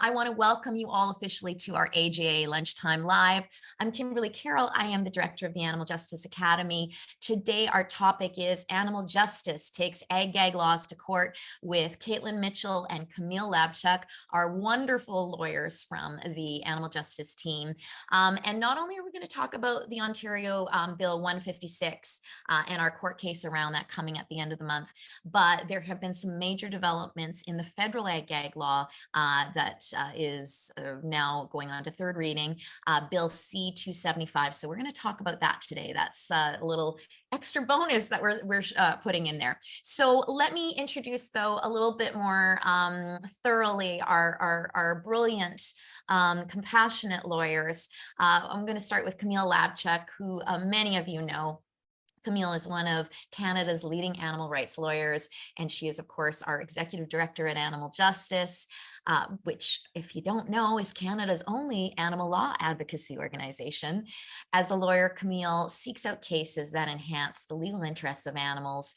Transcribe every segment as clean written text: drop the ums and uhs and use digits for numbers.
I want to welcome you all officially to our AJA Lunchtime Live. I'm Kimberly Carroll. I am the director of the Animal Justice Academy. Today, our topic is Animal Justice Takes Ag Gag Laws to Court with Kaitlyn Mitchell and Camille Labchuck, our wonderful lawyers from the Animal Justice team. And not only are we going to talk about the Ontario Bill 156 and our court case around that coming at the end of the month, but there have been some major developments in the federal Ag Gag law that is now going on to third reading, Bill C-275. So we're going to talk about that today. That's a little extra bonus that we're putting in there. So let me introduce, though, a little bit more thoroughly our brilliant, compassionate lawyers. I'm going to start with Camille Labchuck, who many of you know. Camille is one of Canada's leading animal rights lawyers, and she is, of course, our executive director at Animal Justice, which, if you don't know, is Canada's only animal law advocacy organization. As a lawyer, Camille seeks out cases that enhance the legal interests of animals,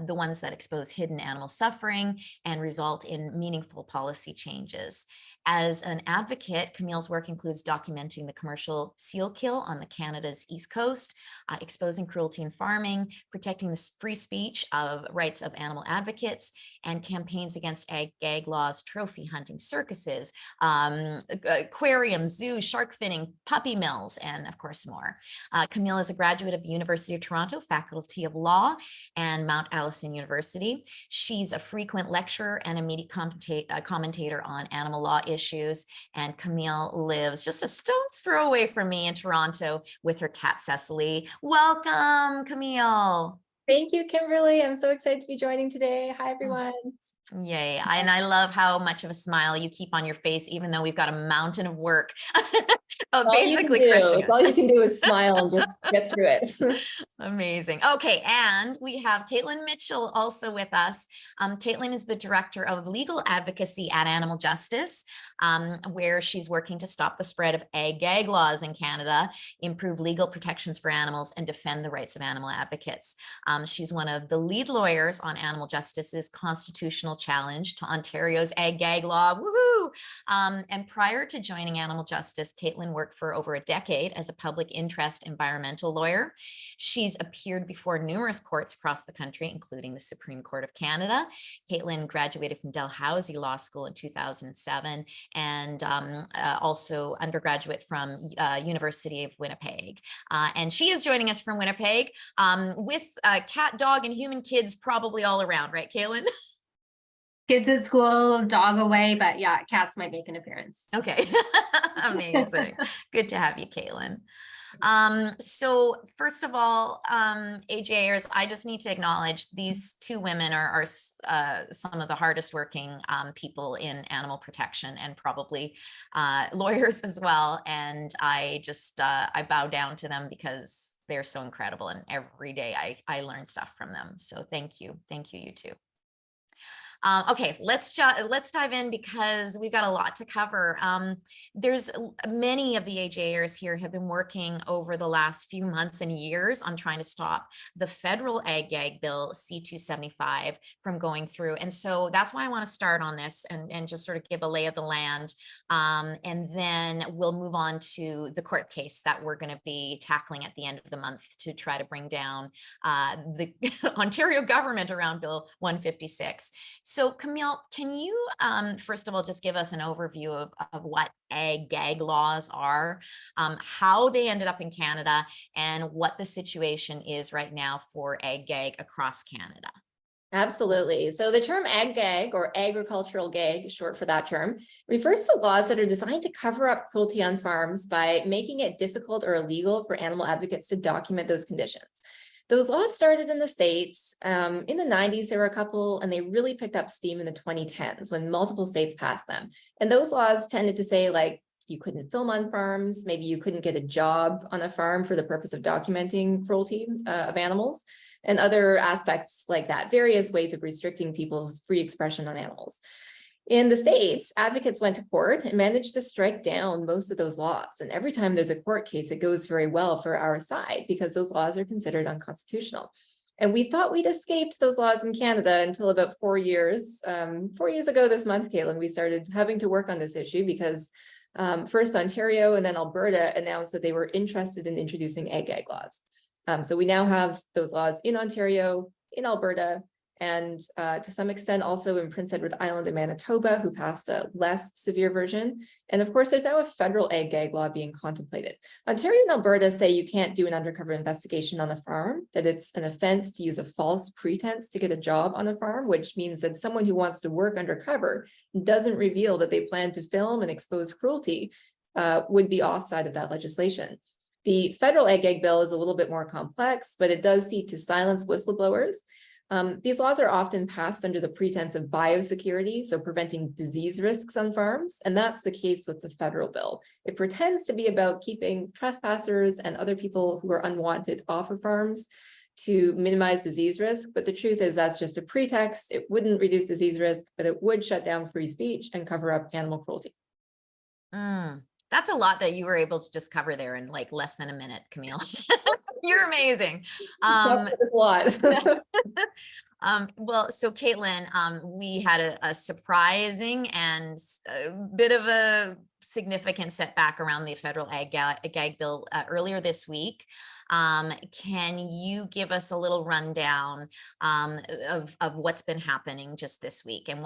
the ones that expose hidden animal suffering and result in meaningful policy changes. As an advocate, Camille's work includes documenting the commercial seal kill on the Canada's East Coast, exposing cruelty in farming, protecting the free speech of rights of animal advocates, and campaigns against ag gag laws, trophy hunting, circuses, aquariums, zoos, shark finning, puppy mills, and of course more. Camille is a graduate of the University of Toronto, Faculty of Law, and Mount Allison University. She's a frequent lecturer and a media commentator on animal law issues, and Camille lives just a stone's throw away from me in Toronto with her cat Cecily. Welcome, Camille. Thank you, Kimberly. I'm so excited to be joining today. Hi, everyone. Yay. And I love how much of a smile you keep on your face, even though we've got a mountain of work. Basically crushing us. All you can do is smile and just get through it. Amazing. Okay, and we have Kaitlyn Mitchell also with us. Kaitlyn is the director of legal advocacy at Animal Justice, where she's working to stop the spread of ag gag laws in Canada, improve legal protections for animals, and defend the rights of animal advocates. She's one of the lead lawyers on Animal Justice's constitutional challenge to Ontario's ag gag law. Woohoo! And prior to joining Animal Justice, Kaitlyn worked for over a decade as a public interest environmental lawyer. She's appeared before numerous courts across the country, including the Supreme Court of Canada. Kaitlyn graduated from Dalhousie Law School in 2007 and also undergraduate from University of Winnipeg. And she is joining us from Winnipeg with cat, dog, and human kids probably all around, right, Kaitlyn? Kids at school, dog away, but yeah, cats might make an appearance. Okay, amazing. Good to have you, Kaitlyn. So first of all, AJAers, I just need to acknowledge these two women are some of the hardest working people in animal protection and probably lawyers as well. And I just, I bow down to them because they're so incredible. And every day I learn stuff from them. So thank you. Thank you, you two. Okay, let's dive in because we've got a lot to cover. There's many of the AJAers here have been working over the last few months and years on trying to stop the federal Ag Gag Bill C-275 from going through. And so that's why I want to start on this and just sort of give a lay of the land. And then we'll move on to the court case that we're going to be tackling at the end of the month to try to bring down the Ontario government around Bill 156. So Camille, can you first of all just give us an overview of what ag gag laws are, how they ended up in Canada, and what the situation is right now for ag gag across Canada? Absolutely. So the term ag gag, or agricultural gag, short for that term, refers to laws that are designed to cover up cruelty on farms by making it difficult or illegal for animal advocates to document those conditions. Those laws started in the States. In the 90s, there were a couple, and they really picked up steam in the 2010s when multiple states passed them. And those laws tended to say, like, you couldn't film on farms, maybe you couldn't get a job on a farm for the purpose of documenting cruelty of animals, and other aspects like that, various ways of restricting people's free expression on animals. In the States, advocates went to court and managed to strike down most of those laws. And every time there's a court case, it goes very well for our side because those laws are considered unconstitutional. And we thought we'd escaped those laws in Canada until about 4 years. 4 years ago this month, Kaitlyn, we started having to work on this issue because first Ontario and then Alberta announced that they were interested in introducing Ag Gag laws. So we now have those laws in Ontario, in Alberta, and to some extent also in Prince Edward Island and Manitoba, who passed a less severe version. And of course, there's now a federal Ag Gag law being contemplated. Ontario and Alberta say you can't do an undercover investigation on a farm, that it's an offense to use a false pretense to get a job on a farm, which means that someone who wants to work undercover doesn't reveal that they plan to film and expose cruelty would be offside of that legislation. The federal Ag Gag Bill is a little bit more complex, but it does seek to silence whistleblowers. These laws are often passed under the pretense of biosecurity, so preventing disease risks on farms, and that's the case with the federal bill. It pretends to be about keeping trespassers and other people who are unwanted off of farms to minimize disease risk, but the truth is that's just a pretext. It wouldn't reduce disease risk, but it would shut down free speech and cover up animal cruelty. That's a lot that you were able to just cover there in like less than a minute, Camille. You're amazing. That's a lot. Well, so Kaitlyn, we had a surprising and a bit of a significant setback around the federal Ag Gag Bill earlier this week. Can you give us a little rundown of what's been happening just this week and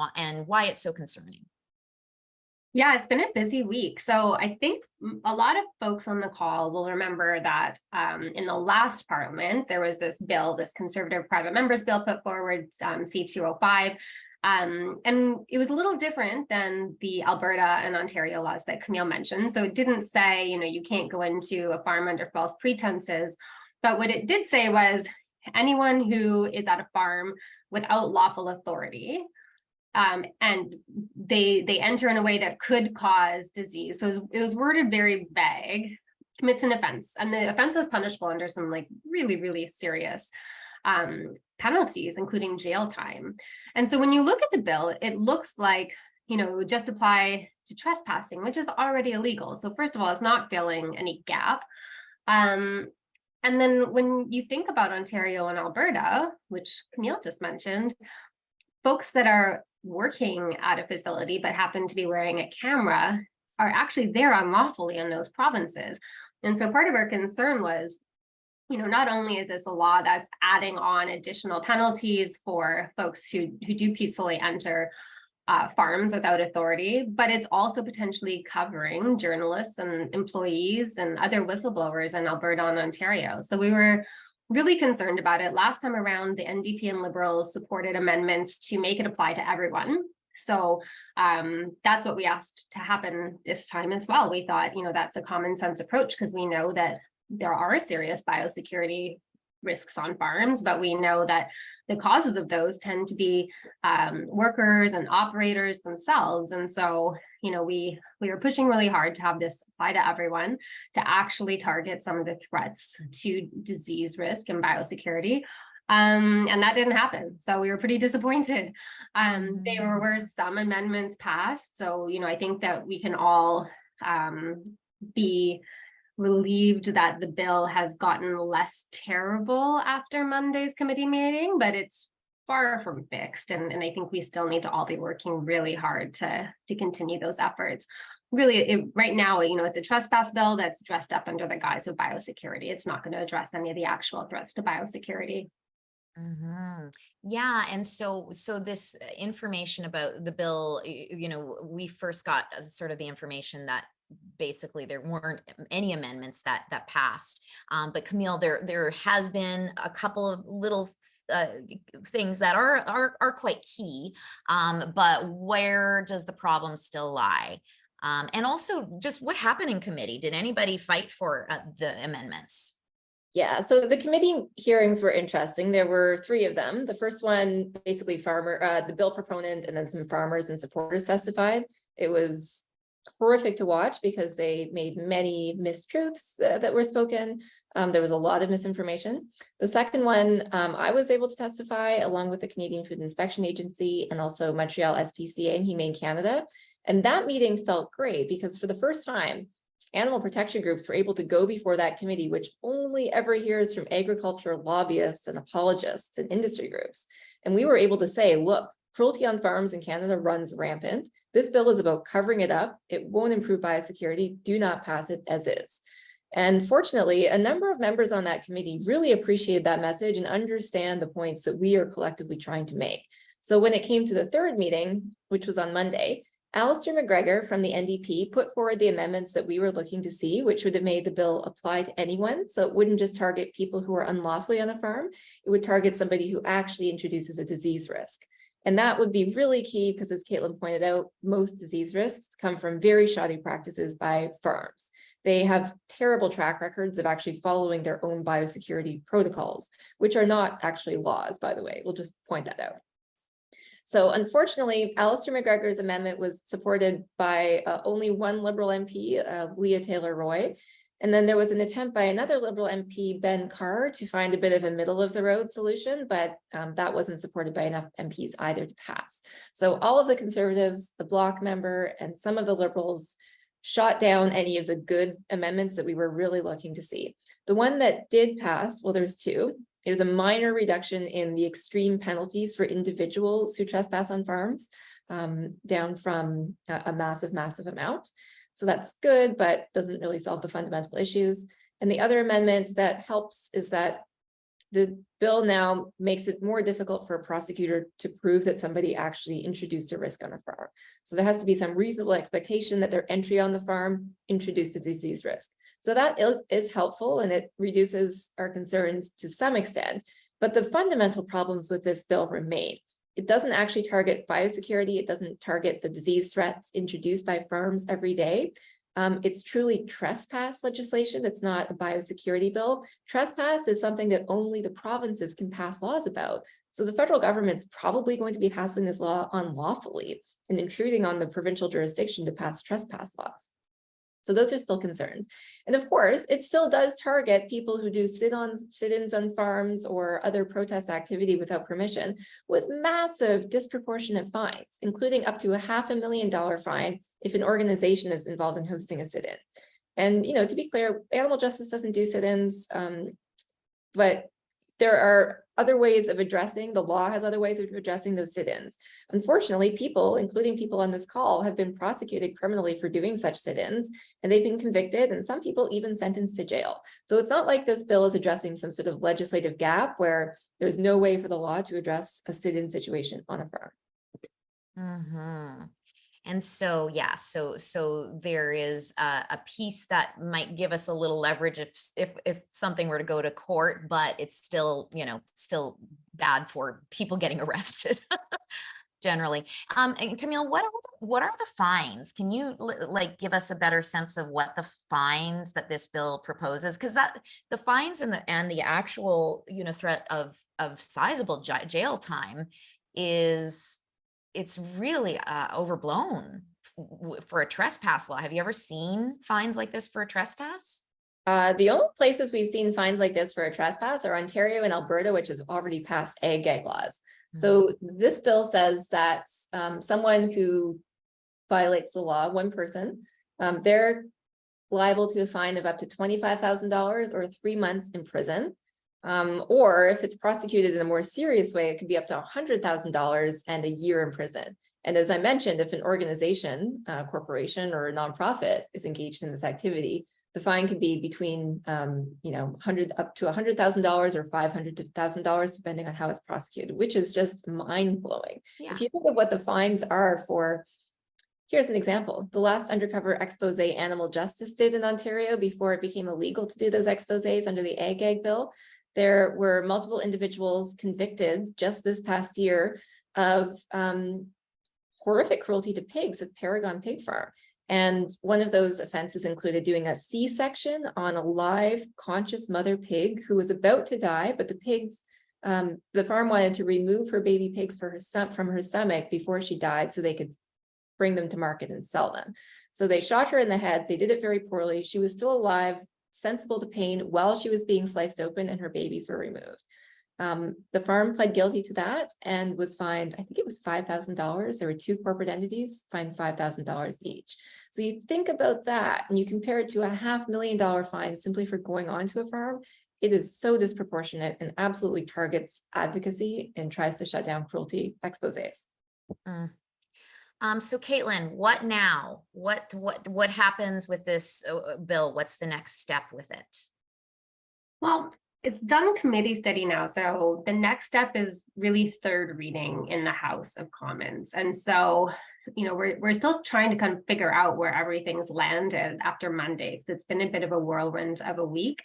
why it's so concerning? Yeah, it's been a busy week. So I think a lot of folks on the call will remember that in the last parliament, there was this bill, this conservative private members bill put forward, C-205. And it was a little different than the Alberta and Ontario laws that Camille mentioned. So it didn't say, you can't go into a farm under false pretenses. But what it did say was anyone who is at a farm without lawful authority, and they enter in a way that could cause disease. So it was worded very vague, commits an offense. And the offense was punishable under some like really, really serious penalties, including jail time. And so when you look at the bill, it looks like, it would just apply to trespassing, which is already illegal. So first of all, it's not filling any gap. And then when you think about Ontario and Alberta, which Camille just mentioned, folks that are working at a facility but happen to be wearing a camera are actually there unlawfully in those provinces. And so part of our concern was, not only is this a law that's adding on additional penalties for folks who do peacefully enter farms without authority, but it's also potentially covering journalists and employees and other whistleblowers in Alberta and Ontario. So we were really concerned about it. Last time around, the NDP and Liberals supported amendments to make it apply to everyone. So that's what we asked to happen this time as well. We thought, that's a common sense approach because we know that there are serious biosecurity risks on farms, but we know that the causes of those tend to be workers and operators themselves. And so, we were pushing really hard to have this apply to everyone, to actually target some of the threats to disease risk and biosecurity. And that didn't happen. So we were pretty disappointed. There were some amendments passed. So, I think that we can all be relieved that the bill has gotten less terrible after Monday's committee meeting, but it's far from fixed. And I think we still need to all be working really hard to continue those efforts. Really, right now, it's a trespass bill that's dressed up under the guise of biosecurity. It's not going to address any of the actual threats to biosecurity. Yeah, and so this information about the bill, we first got sort of the information that basically there weren't any amendments that passed. But Camille, there has been a couple of little things that are quite key. But where does the problem still lie? And also just what happened in committee? Did anybody fight for the amendments? Yeah, so the committee hearings were interesting. There were 3 of them. The first one, basically the bill proponent and then some farmers and supporters testified. It was horrific to watch because they made many mistruths that were spoken. There was a lot of misinformation. The second one, I was able to testify along with the Canadian Food Inspection Agency and also Montreal SPCA and Humane Canada. And that meeting felt great because for the first time, animal protection groups were able to go before that committee, which only ever hears from agricultural lobbyists and apologists and industry groups. And we were able to say, look, cruelty on farms in Canada runs rampant. This bill is about covering it up. It won't improve biosecurity. Do not pass it as is. And fortunately, a number of members on that committee really appreciated that message and understand the points that we are collectively trying to make. So when it came to the third meeting, which was on Monday, Alistair McGregor from the NDP put forward the amendments that we were looking to see, which would have made the bill apply to anyone. So it wouldn't just target people who are unlawfully on a farm. It would target somebody who actually introduces a disease risk. And that would be really key because, as Kaitlyn pointed out, most disease risks come from very shoddy practices by farms. They have terrible track records of actually following their own biosecurity protocols, which are not actually laws, by the way. We'll just point that out. So unfortunately, Alistair McGregor's amendment was supported by only one Liberal MP, Leah Taylor-Roy. And then there was an attempt by another Liberal MP, Ben Carr, to find a bit of a middle of the road solution, but that wasn't supported by enough MPs either to pass. So all of the Conservatives, the Bloc member, and some of the Liberals shot down any of the good amendments that we were really looking to see. The one that did pass, well, there's two. There's a minor reduction in the extreme penalties for individuals who trespass on farms, down from a massive amount. So that's good, but doesn't really solve the fundamental issues. And the other amendment that helps is that the bill now makes it more difficult for a prosecutor to prove that somebody actually introduced a risk on a farm. So there has to be some reasonable expectation that their entry on the farm introduced a disease risk. So that is helpful, and it reduces our concerns to some extent. But the fundamental problems with this bill remain. It doesn't actually target biosecurity. It doesn't target the disease threats introduced by farms every day. It's truly trespass legislation. It's not a biosecurity bill. Trespass is something that only the provinces can pass laws about. So the federal government's probably going to be passing this law unlawfully and intruding on the provincial jurisdiction to pass trespass laws. So those are still concerns. And of course, it still does target people who do sit-ins on farms or other protest activity without permission with massive disproportionate fines, including up to a $500,000 fine if an organization is involved in hosting a sit-in. And, you know, to be clear, animal justice doesn't do sit-ins, but there are other ways of addressing, the law has other ways of addressing those sit-ins. Unfortunately, people, including people on this call, have been prosecuted criminally for doing such sit-ins, and they've been convicted, and some people even sentenced to jail. So it's not like this bill is addressing some sort of legislative gap where there's no way for the law to address a sit-in situation on a farm. Mm-hmm. And so, yeah, so there is a piece that might give us a little leverage if something were to go to court, but it's still, you know, still bad for people getting arrested generally. And Camille, what are the fines? Can you like give us a better sense of what the fines that this bill proposes? Because that the fines and the actual, you know, threat of sizable jail time it's really overblown for a trespass law. Have you ever seen fines like this for a trespass? The only places we've seen fines like this for a trespass are Ontario and Alberta, which has already passed Ag Gag laws. Mm-hmm. So this bill says that someone who violates the law, one person, they're liable to a fine of up to $25,000 or 3 months in prison. Or if it's prosecuted in a more serious way, it could be up to $100,000 and a year in prison. And as I mentioned, if an organization, corporation, or a nonprofit is engaged in this activity, the fine could be between, you know, up to $100,000 or $500,000, depending on how it's prosecuted, which is just mind blowing. Yeah. If you look at what the fines are for, here's an example. The last undercover expose animal justice did in Ontario before it became illegal to do those exposés under the Ag Gag Bill. There were multiple individuals convicted just this past year of horrific cruelty to pigs at Paragon Pig Farm. And one of those offenses included doing a C-section on a live conscious mother pig who was about to die, but the pigs, the farm wanted to remove her baby pigs from her stomach before she died so they could bring them to market and sell them. So they shot her in the head. They did it very poorly. She was still alive, sensible to pain while she was being sliced open, and her babies were removed. The farm pled guilty to that and was fined, I think it was $5,000. There were two corporate entities fined $5,000 each. So you think about that and you compare it to a $500,000 fine simply for going onto a farm. It is so disproportionate and absolutely targets advocacy and tries to shut down cruelty exposés. So Kaitlyn, what now? What happens with this bill? What's the next step with it? Well, it's done committee study now. So the next step is really third reading in the House of Commons. And so, we're still trying to kind of figure out where everything's landed after Monday, because it's been a bit of a whirlwind of a week.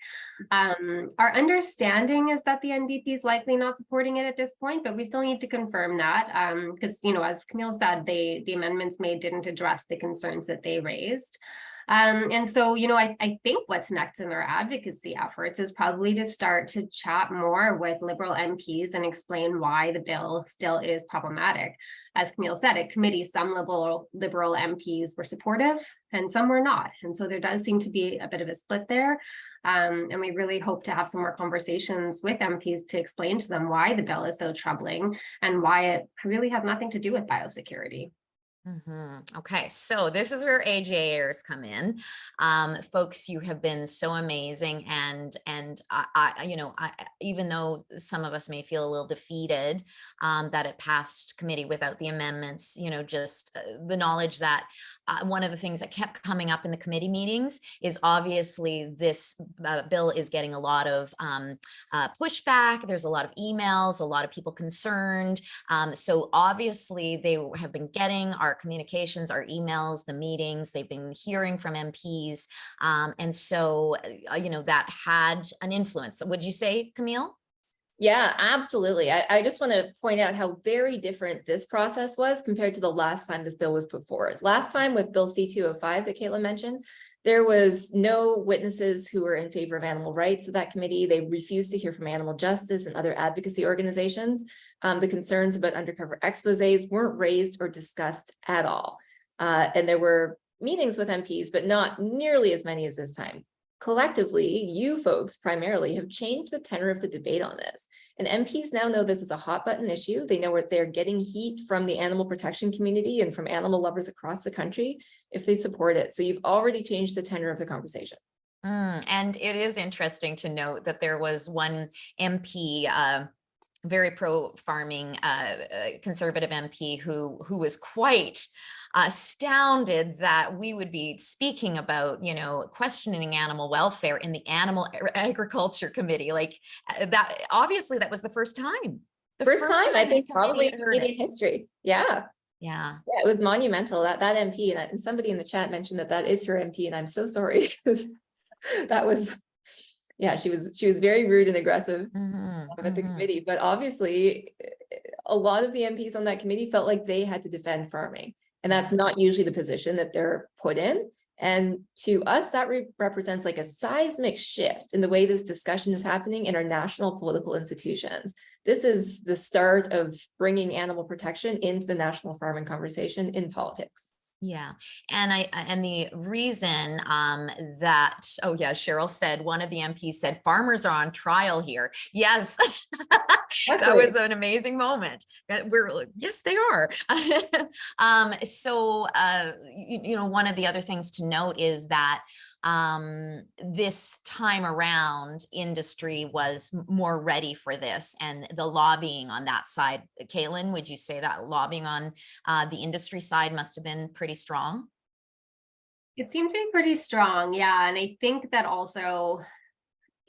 Our understanding is that the NDP is likely not supporting it at this point, but we still need to confirm that because, as Camille said, the amendments made didn't address the concerns that they raised. And so, I think what's next in our advocacy efforts is probably to start to chat more with Liberal MPs and explain why the bill still is problematic. As Camille said, at committee, some Liberal MPs were supportive and some were not. And so there does seem to be a bit of a split there. And we really hope to have some more conversations with MPs to explain to them why the bill is so troubling and why it really has nothing to do with biosecurity. Okay, so this is where AJAers come in. Folks, you have been so amazing, and I even though some of us may feel a little defeated that it passed committee without the amendments, just the knowledge that one of the things that kept coming up in the committee meetings is obviously this bill is getting a lot of pushback. There's a lot of emails, a lot of people concerned. So obviously they have been getting our communications, our emails, the meetings, they've been hearing from MPs. And so, that had an influence. Would you say, Camille? Yeah, absolutely. I just want to point out how very different this process was compared to the last time this bill was put forward. Last time with Bill C-205 that Kaitlyn mentioned, there was no witnesses who were in favor of animal rights at that committee. They refused to hear from animal justice and other advocacy organizations. The concerns about undercover exposés weren't raised or discussed at all. And there were meetings with MPs, but not nearly as many as this time. Collectively, you folks primarily have changed the tenor of the debate on this. And MPs now know this is a hot button issue. They know where they're getting heat from the animal protection community and from animal lovers across the country if they support it. So you've already changed the tenor of the conversation. And it is interesting to note that there was one MP, very pro-farming conservative MP who was quite astounded that we would be speaking about, questioning animal welfare in the Animal Agriculture Committee. Like that, obviously that was the first time. The first time I think probably in Canadian history. Yeah. Yeah, it was monumental that MP and somebody in the chat mentioned that is her MP, and I'm so sorry because that was, yeah, she was very rude and aggressive at the committee, but obviously a lot of the MPs on that committee felt like they had to defend farming, and that's not usually the position that they're put in. And to us, that represents like a seismic shift in the way this discussion is happening in our national political institutions. This is the start of bringing animal protection into the national farming conversation in politics. Yeah. And the reason that, oh yeah, Cheryl said, one of the MPs said, farmers are on trial here. Yes, that was an amazing moment. Yes, they are. So, one of the other things to note is that this time around industry was more ready for this, and the lobbying on that side. Kaitlyn, would you say that lobbying on the industry side must have been pretty strong? It seemed to be pretty strong, yeah. And I think that also,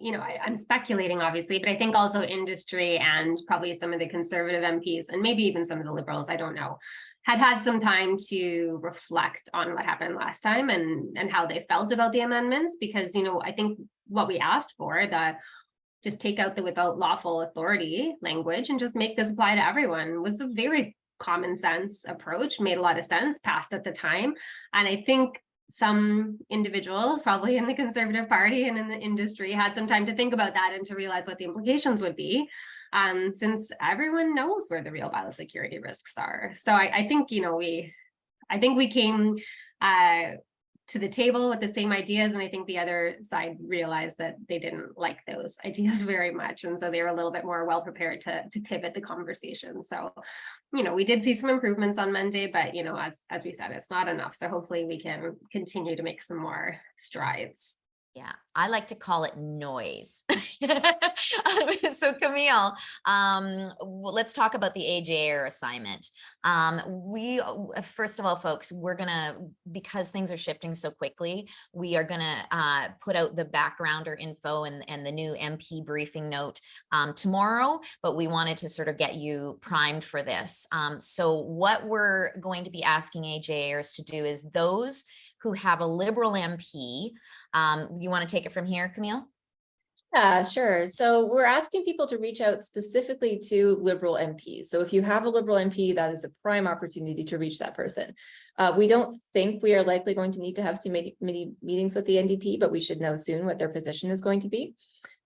I'm speculating obviously, but I think also industry and probably some of the conservative MPs and maybe even some of the liberals, I don't know, had some time to reflect on what happened last time and how they felt about the amendments, because, I think what we asked for, that just take out the without lawful authority language and just make this apply to everyone, was a very common sense approach, made a lot of sense, passed at the time. And I think some individuals probably in the Conservative Party and in the industry had some time to think about that and to realize what the implications would be, since everyone knows where the real biosecurity risks are. So I think, we came to the table with the same ideas. And I think the other side realized that they didn't like those ideas very much. And so they were a little bit more well prepared to pivot the conversation. So, we did see some improvements on Monday, but, as we said, it's not enough. So hopefully we can continue to make some more strides. Yeah, I like to call it noise. So Camille, let's talk about the AJA assignment. First of all, folks, because things are shifting so quickly, we are gonna put out the background or info and the new MP briefing note tomorrow, but we wanted to sort of get you primed for this. So what we're going to be asking AJAers to do is those who have a Liberal MP. You want to take it from here, Camille? Yeah, sure. So we're asking people to reach out specifically to Liberal MPs. So if you have a Liberal MP, that is a prime opportunity to reach that person. We don't think we are likely going to need to have too many meetings with the NDP, but we should know soon what their position is going to be.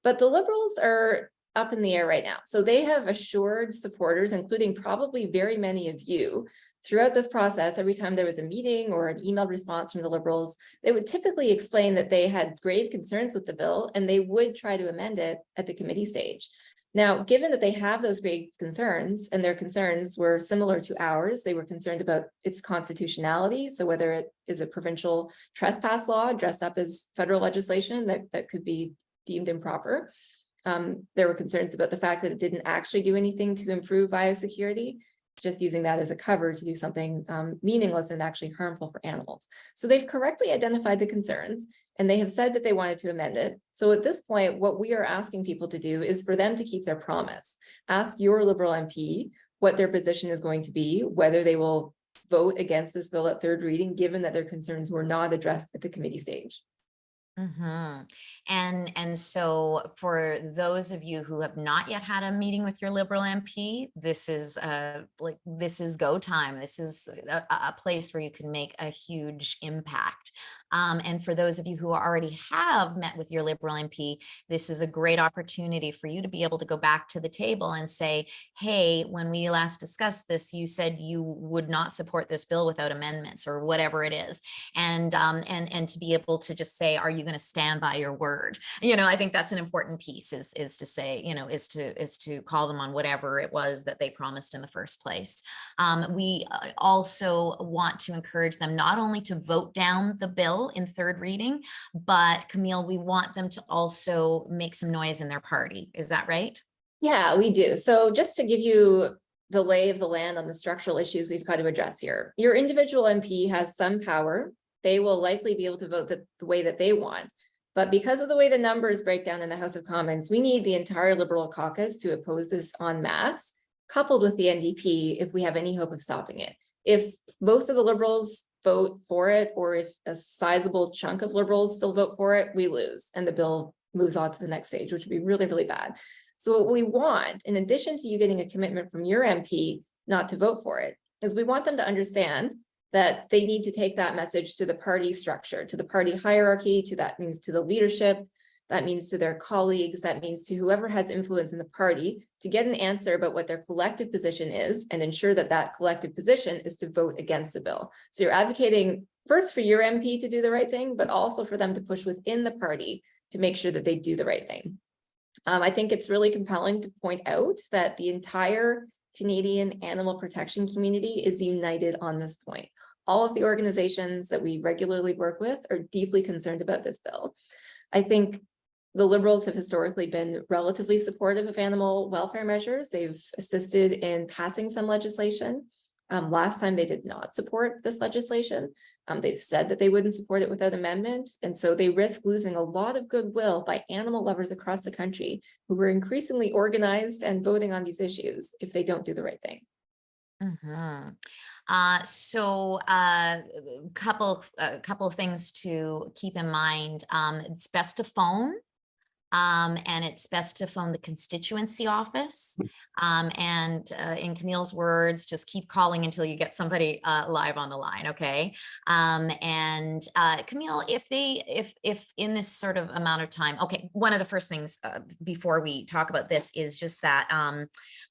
But the Liberals are up in the air right now. So they have assured supporters, including probably very many of you, throughout this process, every time there was a meeting or an email response from the Liberals, they would typically explain that they had grave concerns with the bill and they would try to amend it at the committee stage. Now, given that they have those grave concerns and their concerns were similar to ours, they were concerned about its constitutionality. So whether it is a provincial trespass law dressed up as federal legislation that could be deemed improper. There were concerns about the fact that it didn't actually do anything to improve biosecurity, just using that as a cover to do something meaningless and actually harmful for animals. So they've correctly identified the concerns and they have said that they wanted to amend it. So at this point, what we are asking people to do is for them to keep their promise. Ask your Liberal MP what their position is going to be, whether they will vote against this bill at third reading, given that their concerns were not addressed at the committee stage. Mm-hmm. And so for those of you who have not yet had a meeting with your Liberal MP, this is this is go time. This is a place where you can make a huge impact. And for those of you who already have met with your Liberal MP, this is a great opportunity for you to be able to go back to the table and say, hey, when we last discussed this, you said you would not support this bill without amendments or whatever it is. And to be able to just say, are you going to stand by your word? I think that's an important piece is to say, is to call them on whatever it was that they promised in the first place. We also want to encourage them not only to vote down the bill in third reading, but Camille, we want them to also make some noise in their party. Is that right? Yeah, we do. So just to give you the lay of the land on the structural issues we've got to address here, your individual MP has some power. They will likely be able to vote the way that they want. But because of the way the numbers break down in the House of Commons, we need the entire Liberal caucus to oppose this en masse, coupled with the NDP, if we have any hope of stopping it. If most of the Liberals vote for it, or if a sizable chunk of Liberals still vote for it, we lose and the bill moves on to the next stage, which would be really, really bad. So what we want, in addition to you getting a commitment from your MP not to vote for it, is we want them to understand that they need to take that message to the party structure, to the party hierarchy, that means to the leadership, that means to their colleagues, that means to whoever has influence in the party, to get an answer about what their collective position is and ensure that that collective position is to vote against the bill. So you're advocating first for your MP to do the right thing, but also for them to push within the party to make sure that they do the right thing. I think it's really compelling to point out that the entire Canadian animal protection community is united on this point. All of the organizations that we regularly work with are deeply concerned about this bill. I think the Liberals have historically been relatively supportive of animal welfare measures. They've assisted in passing some legislation. Last time they did not support this legislation. They've said that they wouldn't support it without amendment. And so they risk losing a lot of goodwill by animal lovers across the country who were increasingly organized and voting on these issues if they don't do the right thing. Mm-hmm. So a couple of things to keep in mind. It's best to phone. And it's best to phone the constituency office. And in Camille's words, just keep calling until you get somebody live on the line, okay? And Camille, if in this sort of amount of time, okay, one of the first things before we talk about this is just that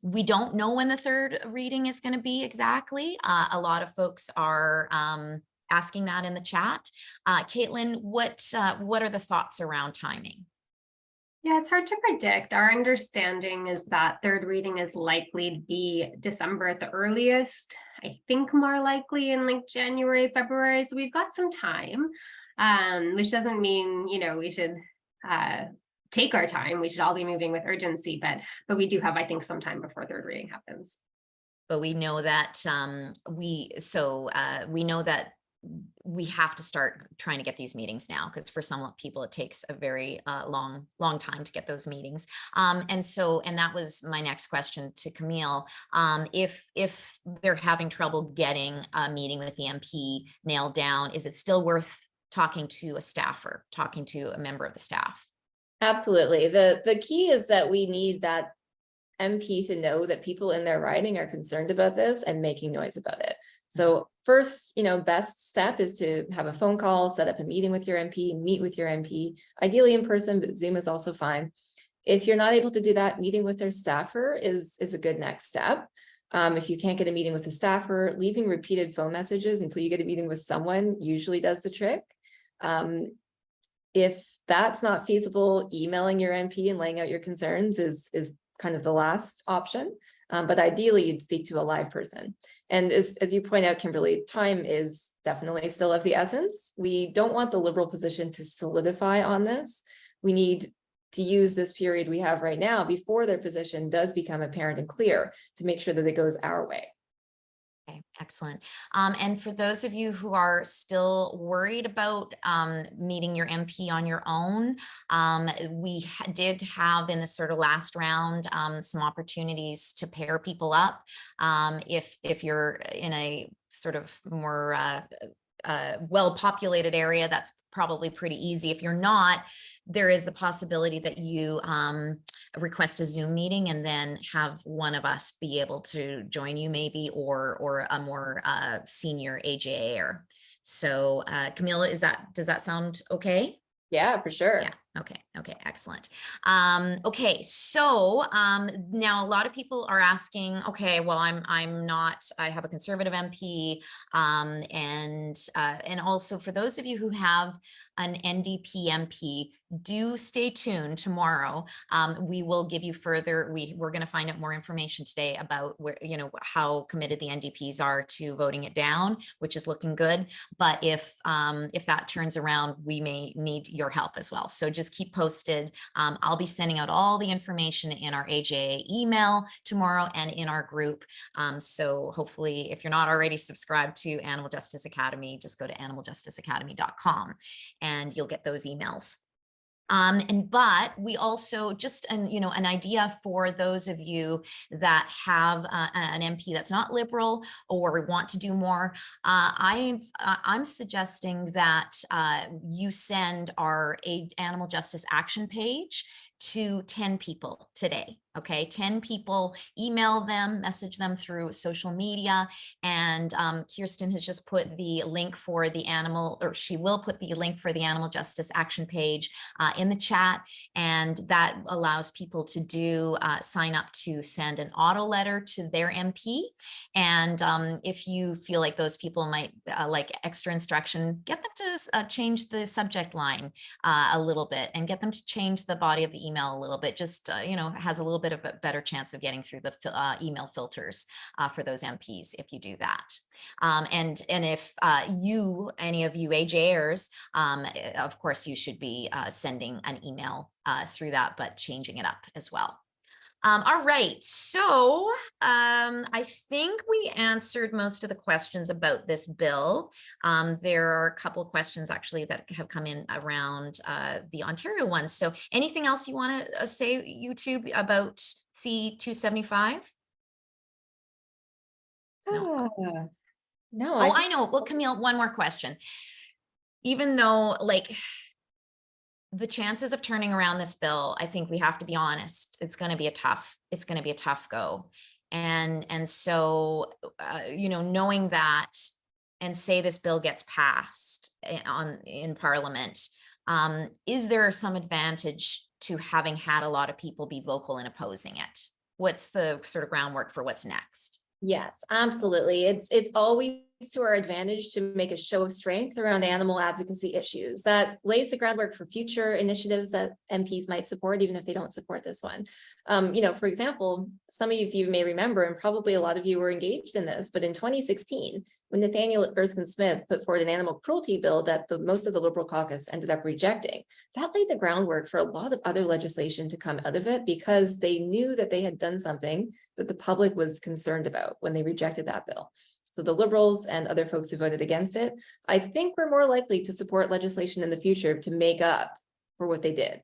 we don't know when the third reading is going to be exactly. A lot of folks are asking that in the chat. Kaitlyn, what are the thoughts around timing? Yeah, it's hard to predict. Our understanding is that third reading is likely to be December at the earliest. I think more likely in like January, February. So we've got some time, which doesn't mean, we should take our time. We should all be moving with urgency, but we do have, I think, some time before third reading happens. But we know that we know that we have to start trying to get these meetings now, because for some people it takes a very long time to get those meetings. And that was my next question to Camille. If they're having trouble getting a meeting with the MP nailed down, is it still worth talking to a staffer, talking to a member of the staff? Absolutely. The key is that we need that MP to know that people in their riding are concerned about this and making noise about it. So first, best step is to have a phone call, set up a meeting with your MP, meet with your MP, ideally in person, but Zoom is also fine. If you're not able to do that, meeting with their staffer is a good next step. If you can't get a meeting with the staffer, leaving repeated phone messages until you get a meeting with someone usually does the trick. If that's not feasible, emailing your MP and laying out your concerns is kind of the last option. But ideally, you'd speak to a live person. And as you point out, Kimberly, time is definitely still of the essence. We don't want the Liberal position to solidify on this. We need to use this period we have right now before their position does become apparent and clear to make sure that it goes our way. Okay, excellent. And for those of you who are still worried about meeting your MP on your own, we did have in this sort of last round some opportunities to pair people up. If you're in a sort of more well-populated area, that's probably pretty easy. If you're not, there is the possibility that you request a Zoom meeting and then have one of us be able to join you maybe, or a more senior AJA. So Camille, does that sound okay? Yeah, for sure. Yeah. Okay. Excellent. Okay. So now a lot of people are asking, okay, well, I have a conservative MP. And also for those of you who have an NDP MP, do stay tuned tomorrow. We will give you further, we're going to find out more information today about where, how committed the NDPs are to voting it down, which is looking good. But if that turns around, we may need your help as well. So just keep posted. I'll be sending out all the information in our AJA email tomorrow and in our group. So hopefully, if you're not already subscribed to Animal Justice Academy, just go to animaljusticeacademy.com and you'll get those emails. But we also just an idea for those of you that have an MP that's not Liberal or want to do more. I'm suggesting that you send our Animal Justice Action page to 10 people today. Okay, 10 people, email them, message them through social media. And Kirsten has just put the link for the she will put the link for the Animal Justice Action page in the chat. And that allows people to sign up to send an auto letter to their MP. And if you feel like those people might like extra instruction, get them to change the subject line a little bit and get them to change the body of the email a little bit, just, has a little bit of a better chance of getting through the email filters for those MPs if you do that. And if any of you AJers, of course, you should be sending an email through that, but changing it up as well. All right, so I think we answered most of the questions about this bill. There are a couple of questions actually that have come in around the Ontario ones. So anything else you want to say, YouTube, about C-275? No. No. Oh, I know. Well, Camille, one more question. Even though, the chances of turning around this bill, I think we have to be honest, it's going to be a tough go. And so, knowing that, and say this bill gets passed in Parliament, is there some advantage to having had a lot of people be vocal in opposing it? What's the sort of groundwork for what's next? Yes, absolutely. It's always to our advantage to make a show of strength around animal advocacy issues. That lays the groundwork for future initiatives that MPs might support, even if they don't support this one. For example, some of you may remember, and probably a lot of you were engaged in this, but in 2016, when Nathaniel Erskine Smith put forward an animal cruelty bill that most of the Liberal caucus ended up rejecting, that laid the groundwork for a lot of other legislation to come out of it, because they knew that they had done something that the public was concerned about when they rejected that bill. So the Liberals and other folks who voted against it, I think we're more likely to support legislation in the future to make up for what they did.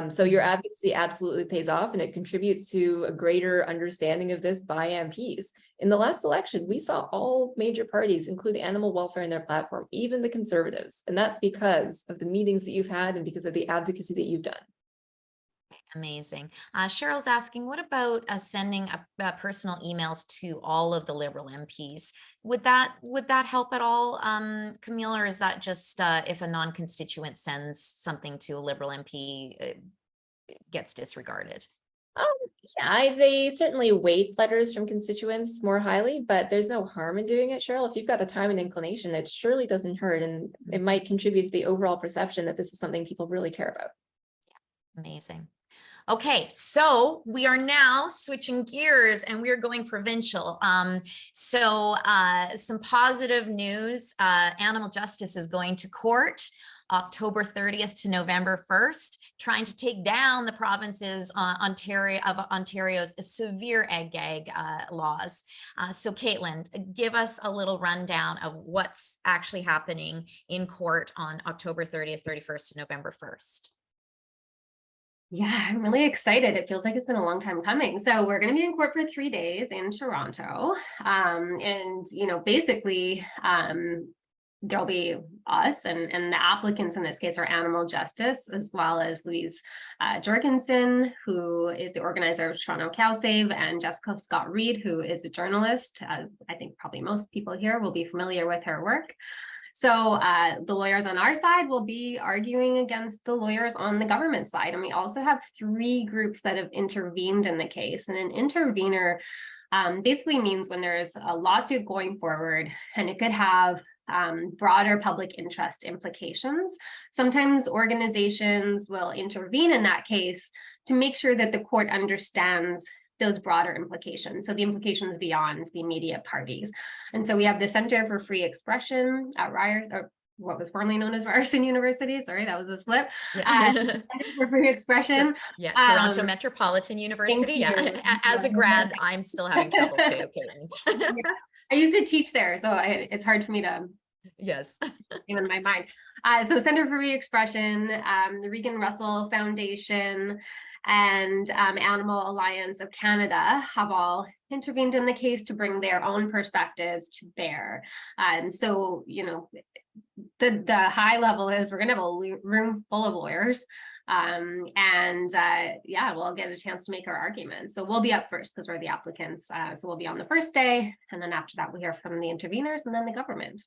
So your advocacy absolutely pays off, and it contributes to a greater understanding of this by MPs. In the last election, we saw all major parties include animal welfare in their platform, even the Conservatives. And that's because of the meetings that you've had and because of the advocacy that you've done. Amazing. Cheryl's asking, what about sending personal emails to all of the Liberal MPs? Would that help at all, Camille, or is that just if a non-constituent sends something to a Liberal MP, it gets disregarded? Yeah, they certainly weight letters from constituents more highly, but there's no harm in doing it, Cheryl. If you've got the time and inclination, it surely doesn't hurt, and it might contribute to the overall perception that this is something people really care about. Amazing. Okay, so we are now switching gears and we're going provincial. Some positive news. Animal justice is going to court October 30th to November 1st, trying to take down the province's Ontario's severe ag gag laws. So Kaitlyn, give us a little rundown of what's actually happening in court on October 30th, 31st to November 1st. Yeah, I'm really excited. It feels like it's been a long time coming. So we're going to be in court for 3 days in Toronto. Basically, there'll be us and the applicants in this case are Animal Justice, as well as Louise Jorgensen, who is the organizer of Toronto Cow Save, and Jessica Scott Reed, who is a journalist. I think probably most people here will be familiar with her work. So the lawyers on our side will be arguing against the lawyers on the government side. And we also have 3 groups that have intervened in the case. And an intervener basically means when there's a lawsuit going forward and it could have broader public interest implications. Sometimes organizations will intervene in that case to make sure that the court understands those broader implications. So the implications beyond the immediate parties. And so we have the Center for Free Expression at what was formerly known as Ryerson University. Sorry, that was a slip. Yeah. Center for Free Expression. Yeah, Toronto Metropolitan University. Yeah, as a grad, I'm still having trouble too. Yeah. I used to teach there, so it's hard for me to. Yes. In my mind. So Center for Free Expression, the Regan Russell Foundation, and Animal Alliance of Canada have all intervened in the case to bring their own perspectives to bear. And so, the high level is we're going to have a room full of lawyers. We'll get a chance to make our arguments. So we'll be up first because we're the applicants. So we'll be on the first day. And then after that, we'll hear from the interveners and then the government.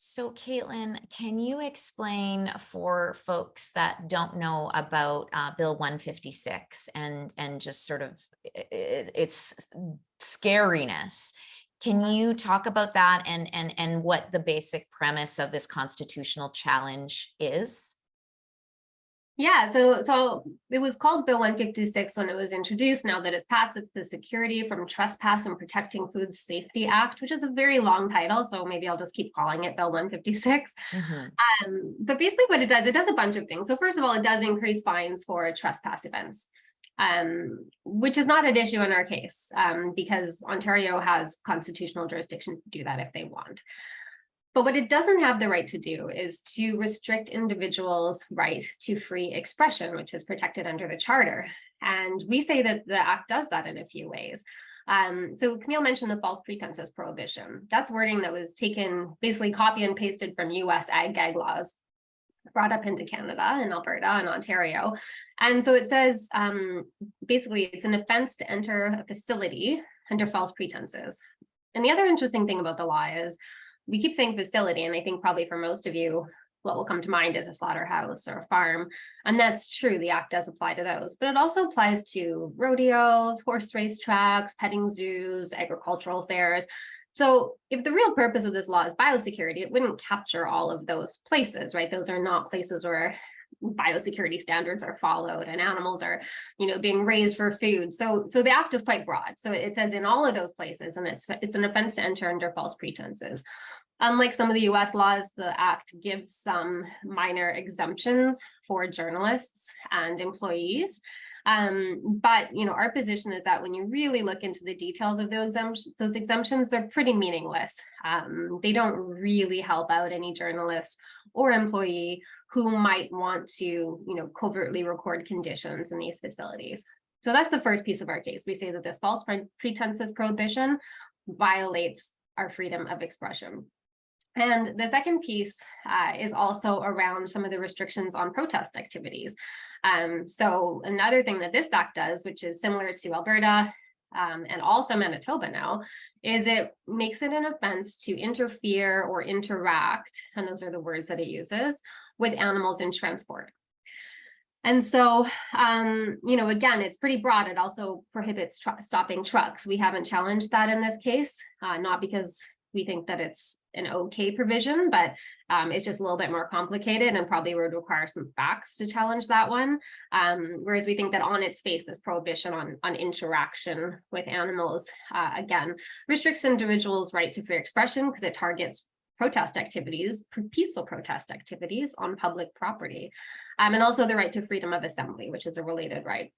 So Kaitlyn, can you explain for folks that don't know about Bill 156 and just sort of its scariness? Can you talk about that and what the basic premise of this constitutional challenge is? Yeah, so it was called Bill 156 when it was introduced. Now that it's passed, it's the Security from Trespass and Protecting Food Safety Act, which is a very long title. So maybe I'll just keep calling it Bill 156. But basically what it does a bunch of things. So first of all, it does increase fines for trespass events, which is not an issue in our case because Ontario has constitutional jurisdiction to do that if they want. But what it doesn't have the right to do is to restrict individuals' right to free expression, which is protected under the Charter. And we say that the Act does that in a few ways. So Camille mentioned the false pretenses prohibition. That's wording that was taken, basically copy and pasted from US ag gag laws, brought up into Canada and Alberta and Ontario. And so it says, basically, it's an offense to enter a facility under false pretenses. And the other interesting thing about the law is, we keep saying facility, and I think probably for most of you, what will come to mind is a slaughterhouse or a farm. And that's true, the Act does apply to those, but it also applies to rodeos, horse race tracks, petting zoos, agricultural fairs. So if the real purpose of this law is biosecurity, it wouldn't capture all of those places, right? Those are not places where biosecurity standards are followed and animals are, being raised for food. So the act is quite broad. So it says in all of those places, and it's an offense to enter under false pretenses. Unlike some of the US laws, the act gives some minor exemptions for journalists and employees. But our position is that when you really look into the details of those exemptions, they're pretty meaningless. They don't really help out any journalist or employee who might want to, covertly record conditions in these facilities. So that's the first piece of our case. We say that this false pretenses prohibition violates our freedom of expression. And the second piece is also around some of the restrictions on protest activities. So another thing that this act does, which is similar to Alberta and also Manitoba now, is it makes it an offense to interfere or interact, and those are the words that it uses, with animals in transport. And so, again, it's pretty broad. It also prohibits stopping trucks. We haven't challenged that in this case, not because we think that it's an okay provision, but it's just a little bit more complicated and probably would require some facts to challenge that one. Whereas we think that on its face, this prohibition on interaction with animals, again, restricts individuals' right to free expression because it targets protest activities, peaceful protest activities on public property, and also the right to freedom of assembly, which is a related right.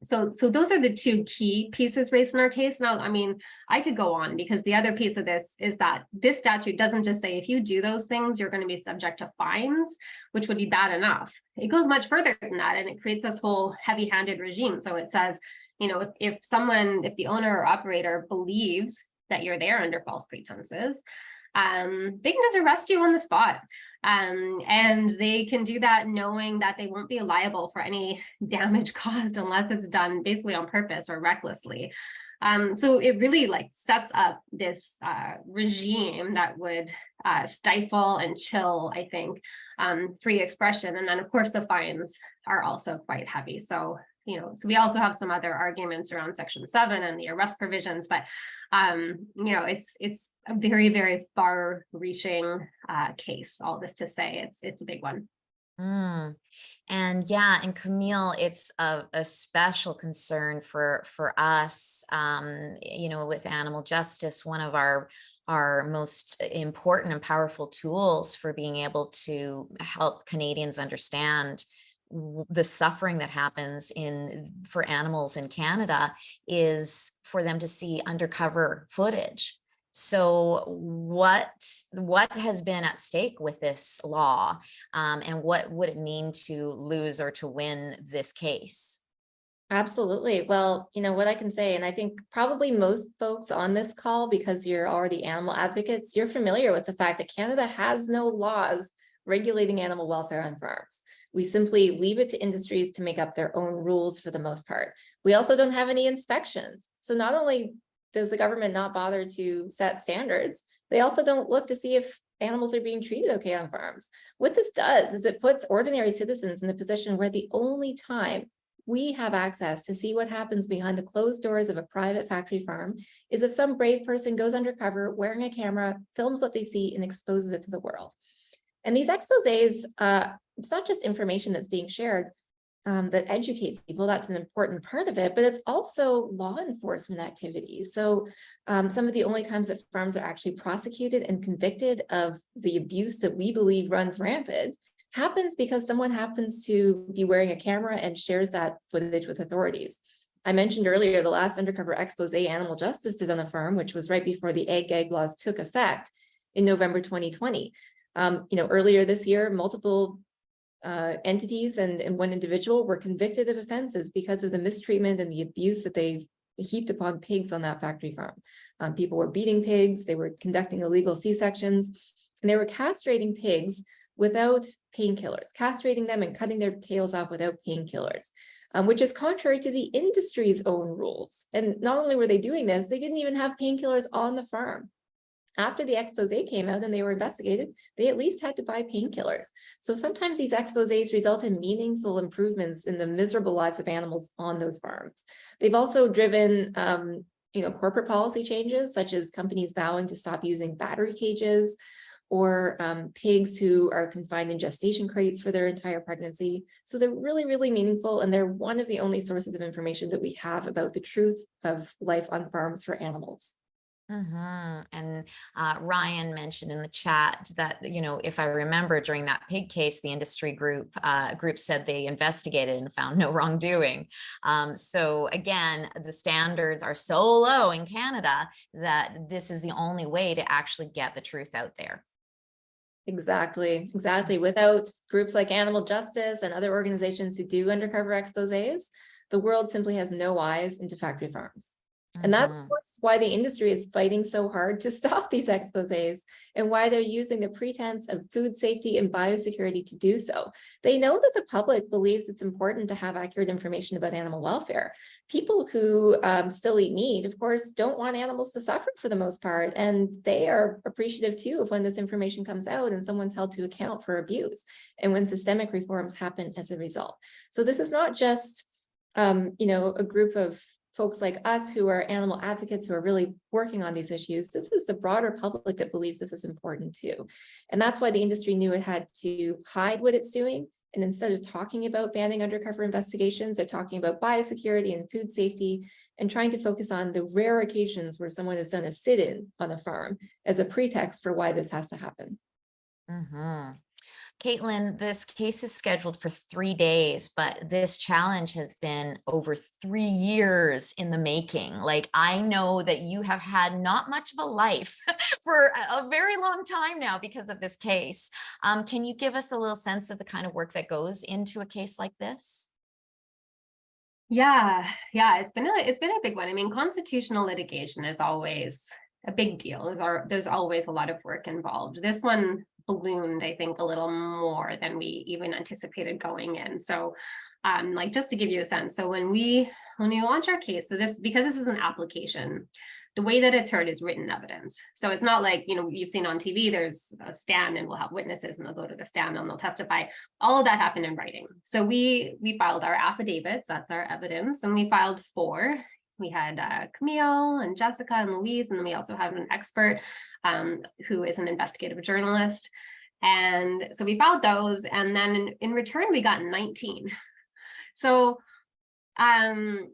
So those are the two key pieces raised in our case. Now, I could go on because the other piece of this is that this statute doesn't just say if you do those things, you're going to be subject to fines, which would be bad enough. It goes much further than that, and it creates this whole heavy-handed regime. So it says, if the owner or operator believes that you're there under false pretenses, they can just arrest you on the spot. And they can do that knowing that they won't be liable for any damage caused unless it's done basically on purpose or recklessly. So it really sets up this regime that would stifle and chill, I think, free expression. And then of course the fines are also quite heavy. So we also have some other arguments around Section 7 and the arrest provisions, but it's a very, very far-reaching case. All this to say, it's a big one. And Camille, it's a special concern for us, with animal justice. One of our most important and powerful tools for being able to help Canadians understand the suffering that happens for animals in Canada is for them to see undercover footage. So what has been at stake with this law, and what would it mean to lose or to win this case? Absolutely. Well, what I can say, and I think probably most folks on this call, because you're already animal advocates, you're familiar with the fact that Canada has no laws regulating animal welfare on farms. We simply leave it to industries to make up their own rules for the most part. We also don't have any inspections. So not only does the government not bother to set standards, they also don't look to see if animals are being treated okay on farms. What this does is it puts ordinary citizens in a position where the only time we have access to see what happens behind the closed doors of a private factory farm is if some brave person goes undercover wearing a camera, films what they see, and exposes it to the world. And these exposés, it's not just information that's being shared that educates people. That's an important part of it, but it's also law enforcement activities. So some of the only times that farms are actually prosecuted and convicted of the abuse that we believe runs rampant happens because someone happens to be wearing a camera and shares that footage with authorities. I mentioned earlier the last undercover expose animal justice did on a farm, which was right before the Ag Gag laws took effect in November 2020. Earlier this year, multiple entities and one individual were convicted of offenses because of the mistreatment and the abuse that they've heaped upon pigs on that factory farm. People were beating pigs, they were conducting illegal C-sections, and they were castrating pigs without painkillers, castrating them and cutting their tails off without painkillers, which is contrary to the industry's own rules. And not only were they doing this, they didn't even have painkillers on the farm. After the expose came out and they were investigated, they at least had to buy painkillers. So sometimes these exposés result in meaningful improvements in the miserable lives of animals on those farms. They've also driven corporate policy changes, such as companies vowing to stop using battery cages, or pigs who are confined in gestation crates for their entire pregnancy. So they're really, really meaningful, and they're one of the only sources of information that we have about the truth of life on farms for animals. And Ryan mentioned in the chat that, if I remember, during that pig case, the industry group said they investigated and found no wrongdoing. So again, the standards are so low in Canada that this is the only way to actually get the truth out there. Exactly. Without groups like Animal Justice and other organizations who do undercover exposés, the world simply has no eyes into factory farms. And that's of course why the industry is fighting so hard to stop these exposés, and why they're using the pretense of food safety and biosecurity to do so. They know that the public believes it's important to have accurate information about animal welfare. People who still eat meat, of course, don't want animals to suffer for the most part, and they are appreciative too of when this information comes out and someone's held to account for abuse, and when systemic reforms happen as a result. So this is not just a group of folks like us who are animal advocates who are really working on these issues. This is the broader public that believes this is important too. And that's why the industry knew it had to hide what it's doing. And instead of talking about banning undercover investigations, they're talking about biosecurity and food safety, and trying to focus on the rare occasions where someone has done a sit-in on a farm as a pretext for why this has to happen. Kaitlyn, this case is scheduled for 3 days, but this challenge has been over 3 years in the making. Like, I know that you have had not much of a life for a very long time now because of this case. Can you give us a little sense of the kind of work that goes into a case like this? Yeah, it's been a big one. I mean, constitutional litigation is always a big deal. There's always a lot of work involved. This one ballooned, I think, a little more than we even anticipated going in. So like, just to give you a sense, so when we launch our case, so because this is an application, the way that it's heard is written evidence. So it's not like, you've seen on TV, there's a stand and we'll have witnesses and they'll go to the stand and they'll testify. All of that happened in writing. So we filed our affidavits, that's our evidence, and we filed 4. We had Camille and Jessica and Louise, and then we also have an expert who is an investigative journalist. And so we filed those, and then in return, we got 19. So a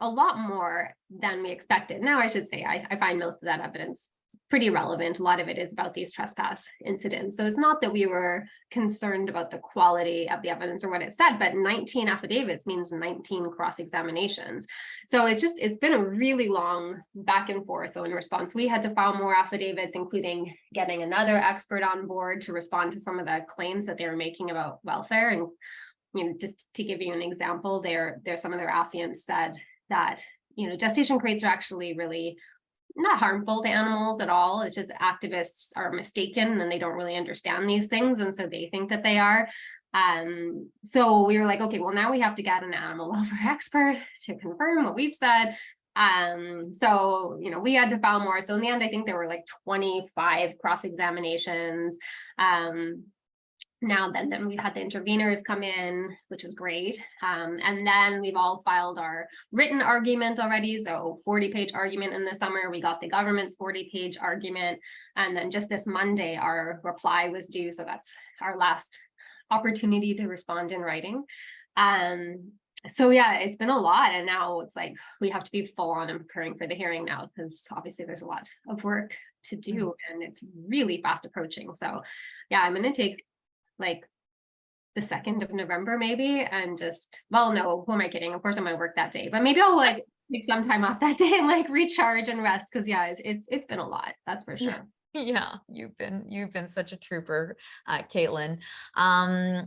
lot more than we expected. Now, I should say, I find most of that evidence pretty relevant. A lot of it is about these trespass incidents. So it's not that we were concerned about the quality of the evidence or what it said, but 19 affidavits means 19 cross-examinations. So it's been a really long back and forth. So in response, we had to file more affidavits, including getting another expert on board to respond to some of the claims that they were making about welfare. And just to give you an example, some of their affiants said that gestation crates are actually really not harmful to animals at all. It's just activists are mistaken and they don't really understand these things, and so they think that they are. So we were like, okay, well, now we have to get an animal welfare expert to confirm what we've said. So we had to file more. So in the end, I think there were like 25 cross-examinations. Now then we've had the interveners come in, which is great. And then we've all filed our written argument already. So 40-page argument in the summer. We got the government's 40-page argument. And then just this Monday, our reply was due. So that's our last opportunity to respond in writing. So yeah, it's been a lot. And now it's like we have to be full on and preparing for the hearing now, because obviously there's a lot of work to do and it's really fast approaching. So yeah, I'm going to take like the 2nd of November maybe, and no, who am I kidding? Of course I'm gonna work that day, but maybe I'll like take some time off that day and like recharge and rest, because yeah, it's been a lot, that's for sure. Yeah, you've been such a trooper, Kaitlyn. I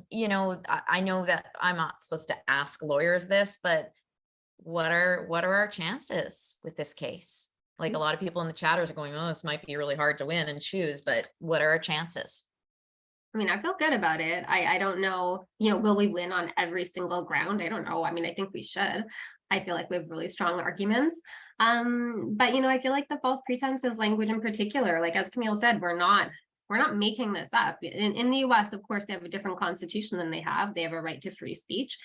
know that I'm not supposed to ask lawyers this, but what are our chances with this case? Like, a lot of people in the chatters are going, oh, this might be really hard to win and choose, but what are our chances? I mean, I feel good about it. I don't know, will we win on every single ground? I don't know. I mean, I think we should. I feel like we have really strong arguments. But, I feel like the false pretenses language in particular, like as Camille said, we're not making this up. In the US, of course, they have a different constitution than they have. They have a right to free speech.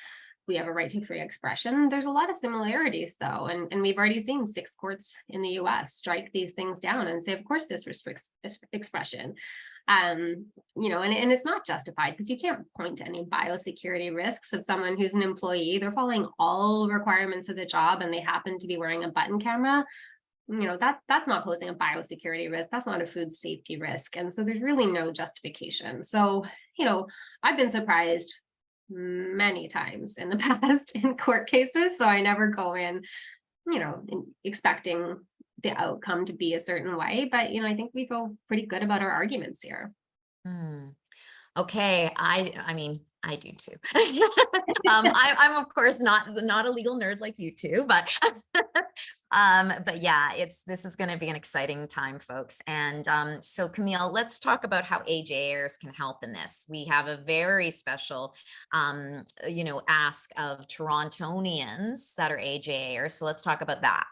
we have a right to free expression. There's a lot of similarities though. And we've already seen 6 courts in the US strike these things down and say, of course, this restricts expression. You know, and it's not justified because you can't point to any biosecurity risks of someone who's an employee. They're following all requirements of the job and they happen to be wearing a button camera. You know, that's not posing a biosecurity risk. That's not a food safety risk. And so there's really no justification. So, you know, I've been surprised many times in the past in court cases. So I never go in, you know, expecting the outcome to be a certain way. But, you know, I think we feel pretty good about our arguments here. Okay, I mean, I do too. I'm of course not a legal nerd like you two, but yeah, this is going to be an exciting time, folks. And so Camille, let's talk about how AJAers can help in this. We have a very special, you know, ask of Torontonians that are AJAers. So let's talk about that.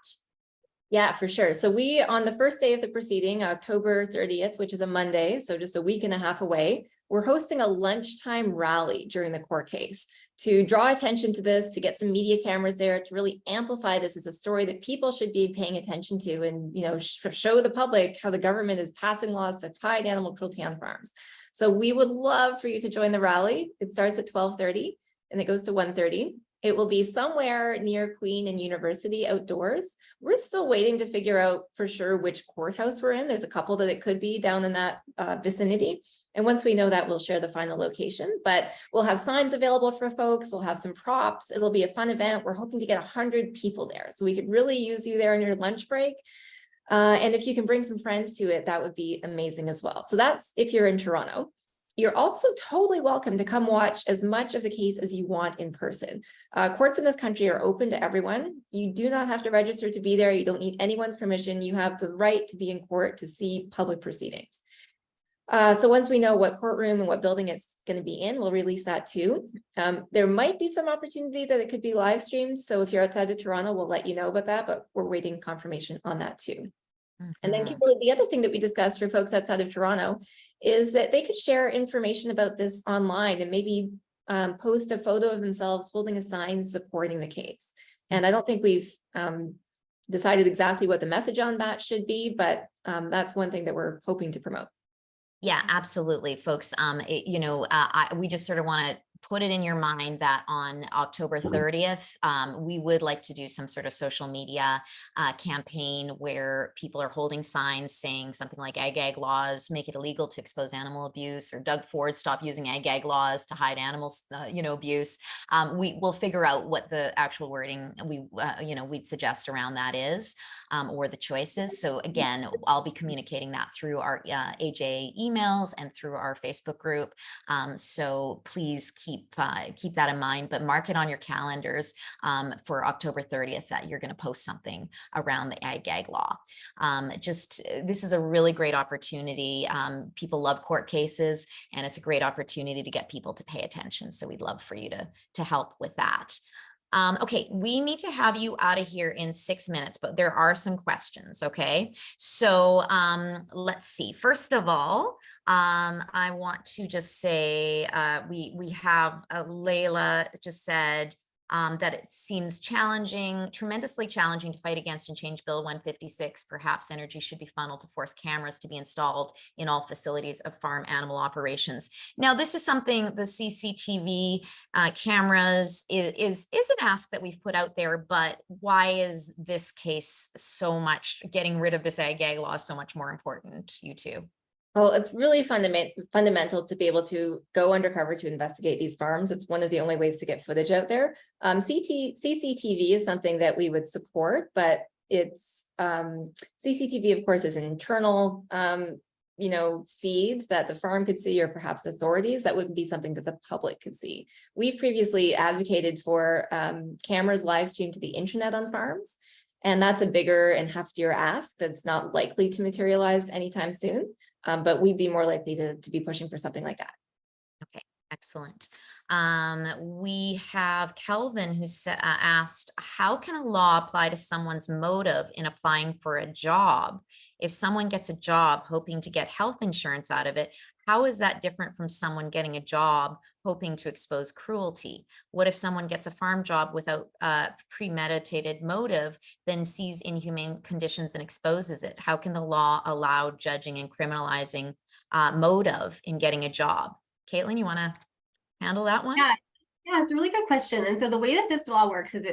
Yeah, for sure. So we, on the first day of the proceeding, October 30th, which is a Monday, so just a week and a half away, we're hosting a lunchtime rally during the court case to draw attention to this, to get some media cameras there, to really amplify this as a story that people should be paying attention to and, you know, show the public how the government is passing laws to hide animal cruelty on farms. So we would love for you to join the rally. It starts at 12:30 and it goes to 1:30. It will be somewhere near Queen and University outdoors. We're still waiting to figure out for sure which courthouse we're in. There's a couple that it could be down in that vicinity. And once we know that, we'll share the final location, but we'll have signs available for folks. We'll have some props. It'll be a fun event. We're hoping to get 100 people there. So we could really use you there on your lunch break. And if you can bring some friends to it, that would be amazing as well. So that's if you're in Toronto. You're also totally welcome to come watch as much of the case as you want in person. Courts in this country are open to everyone. You do not have to register to be there. You don't need anyone's permission. You have the right to be in court to see public proceedings. So once we know what courtroom and what building it's going to be in, we'll release that too. There might be some opportunity that it could be live streamed. So if you're outside of Toronto, we'll let you know about that, but we're waiting confirmation on that too. And then Kimberly, the other thing that we discussed for folks outside of Toronto is that they could share information about this online and maybe post a photo of themselves holding a sign supporting the case. And I don't think we've decided exactly what the message on that should be, but that's one thing that we're hoping to promote. Yeah, absolutely, folks. You know, we just sort of want to put it in your mind that on October 30th, we would like to do some sort of social media campaign where people are holding signs saying something like Ag Gag laws make it illegal to expose animal abuse, or Doug Ford stop using Ag Gag laws to hide animals, you know, abuse. We will figure out what the actual wording you know, we'd suggest around that is, or the choices. So again, I'll be communicating that through our AJA emails and through our Facebook group. So please keep that in mind, but mark it on your calendars for October 30th that you're going to post something around the Ag Gag law. This is a really great opportunity. People love court cases, and it's a great opportunity to get people to pay attention. So we'd love for you to help with that. Okay, we need to have you out of here in 6 minutes, but there are some questions. Okay, so let's see. First of all, I want to just say we have Layla just said that it seems tremendously challenging to fight against and change Bill 156. Perhaps energy should be funneled to force cameras to be installed in all facilities of farm animal operations. Now, this is something the CCTV cameras is an ask that we've put out there, but why is this case getting rid of this Ag Gag law so much more important, you two? Well, it's really fundamental to be able to go undercover to investigate these farms. It's one of the only ways to get footage out there. CCTV is something that we would support, but it's CCTV, of course, is an internal you know, feeds that the farm could see, or perhaps authorities. That wouldn't be something that the public could see. We've previously advocated for cameras live streamed to the internet on farms. And that's a bigger and heftier ask that's not likely to materialize anytime soon. But we'd be more likely to be pushing for something like that. Okay, excellent. We have Kelvin who asked, how can a law apply to someone's motive in applying for a job? If someone gets a job hoping to get health insurance out of it, how is that different from someone getting a job hoping to expose cruelty? What if someone gets a farm job without premeditated motive, then sees inhumane conditions and exposes it? How can the law allow judging and criminalizing motive in getting a job? Kaitlyn, you want to handle that one? Yeah, it's a really good question. And so the way that this law works is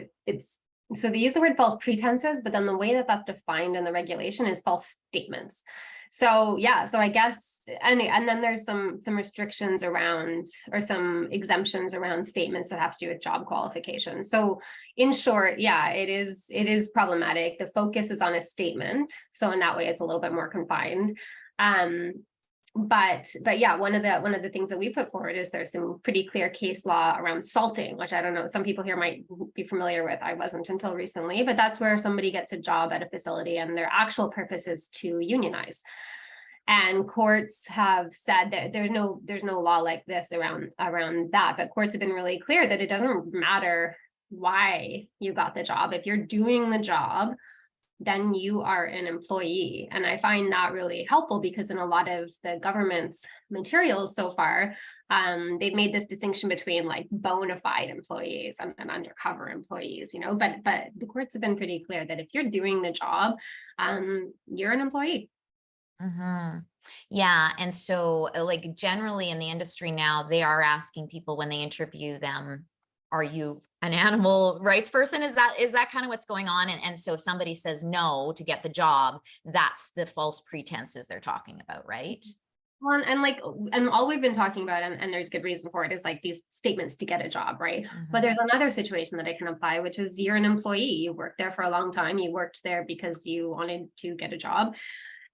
so they use the word false pretenses, but then the way that that's defined in the regulation is false statements. So yeah, so I guess, and then there's some restrictions around, or some exemptions around statements that have to do with job qualifications. So in short, yeah, it is problematic. The focus is on a statement. So in that way, it's a little bit more confined. But yeah, one of the things that we put forward is there's some pretty clear case law around salting, which I don't know, some people here might be familiar with. I wasn't until recently, but that's where somebody gets a job at a facility and their actual purpose is to unionize. And courts have said that there's no law like this around that, but courts have been really clear that it doesn't matter why you got the job. If you're doing the job, then you are an employee. And I find that really helpful because in a lot of the government's materials so far, they've made this distinction between like bona fide employees and undercover employees, you know, but the courts have been pretty clear that if you're doing the job, you're an employee. Mm-hmm. Yeah. And so like generally in the industry now, they are asking people when they interview them, are you an animal rights person? Is that kind of what's going on? And so if somebody says no to get the job, that's the false pretenses they're talking about, right? Well, and all we've been talking about, and there's good reason for it, is like these statements to get a job, right? Mm-hmm. But there's another situation that I can apply, which is you're an employee. You worked there for a long time. You worked there because you wanted to get a job.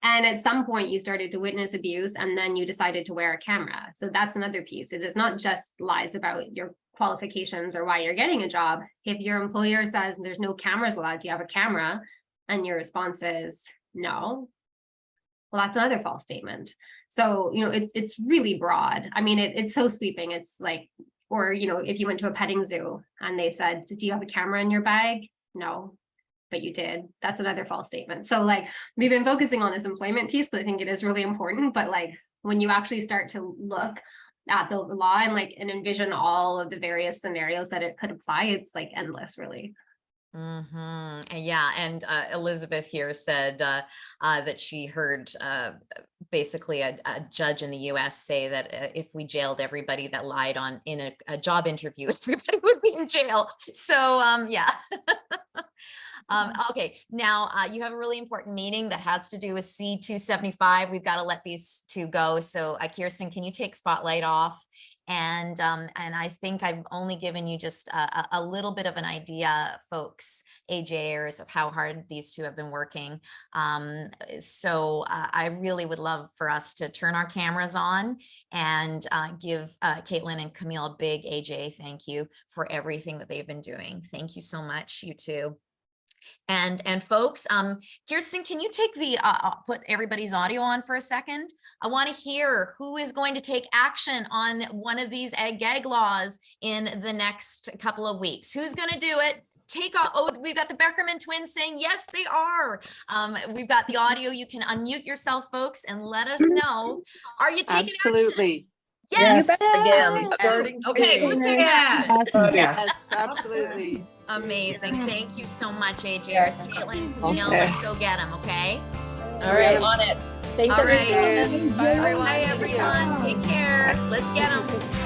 And at some point you started to witness abuse and then you decided to wear a camera. So that's another piece. It's not just lies about your qualifications or why you're getting a job. If your employer says there's no cameras allowed, do you have a camera? And your response is no. Well, that's another false statement. So, you know, it's really broad. I mean, it's so sweeping. It's like, or, you know, if you went to a petting zoo and they said, do you have a camera in your bag? No. But you did. That's another false statement. So like we've been focusing on this employment piece, but I think it is really important. But like when you actually start to look at the law and envision all of the various scenarios that it could apply, it's like endless, really. Mm-hmm. Yeah. And Elizabeth here said that she heard basically a judge in the US say that if we jailed everybody that lied in a job interview, everybody would be in jail. So yeah. Okay, now you have a really important meeting that has to do with C-275. We've got to let these two go. So Kirsten, can you take spotlight off? And I think I've only given you just a little bit of an idea, folks, AJAers, of how hard these two have been working. So I really would love for us to turn our cameras on and give Kaitlyn and Camille a big AJA thank you for everything that they've been doing. Thank you so much, you two. And folks, Kirsten, can you take the put everybody's audio on for a second? I want to hear who is going to take action on one of these Ag Gag laws in the next couple of weeks. Who's going to do it? Take off. Oh, we've got the Beckerman twins saying yes, they are. We've got the audio. You can unmute yourself, folks, and let us know. Are you taking absolutely? Action? Yes, again. Starting. Okay, who's taking action? Yes, absolutely. Amazing. Thank you so much, AJers. Kaitlyn, Camille, let's go get them, okay? All right, on it. Thanks, all right. everyone. Bye, everyone. Take care. Let's get them.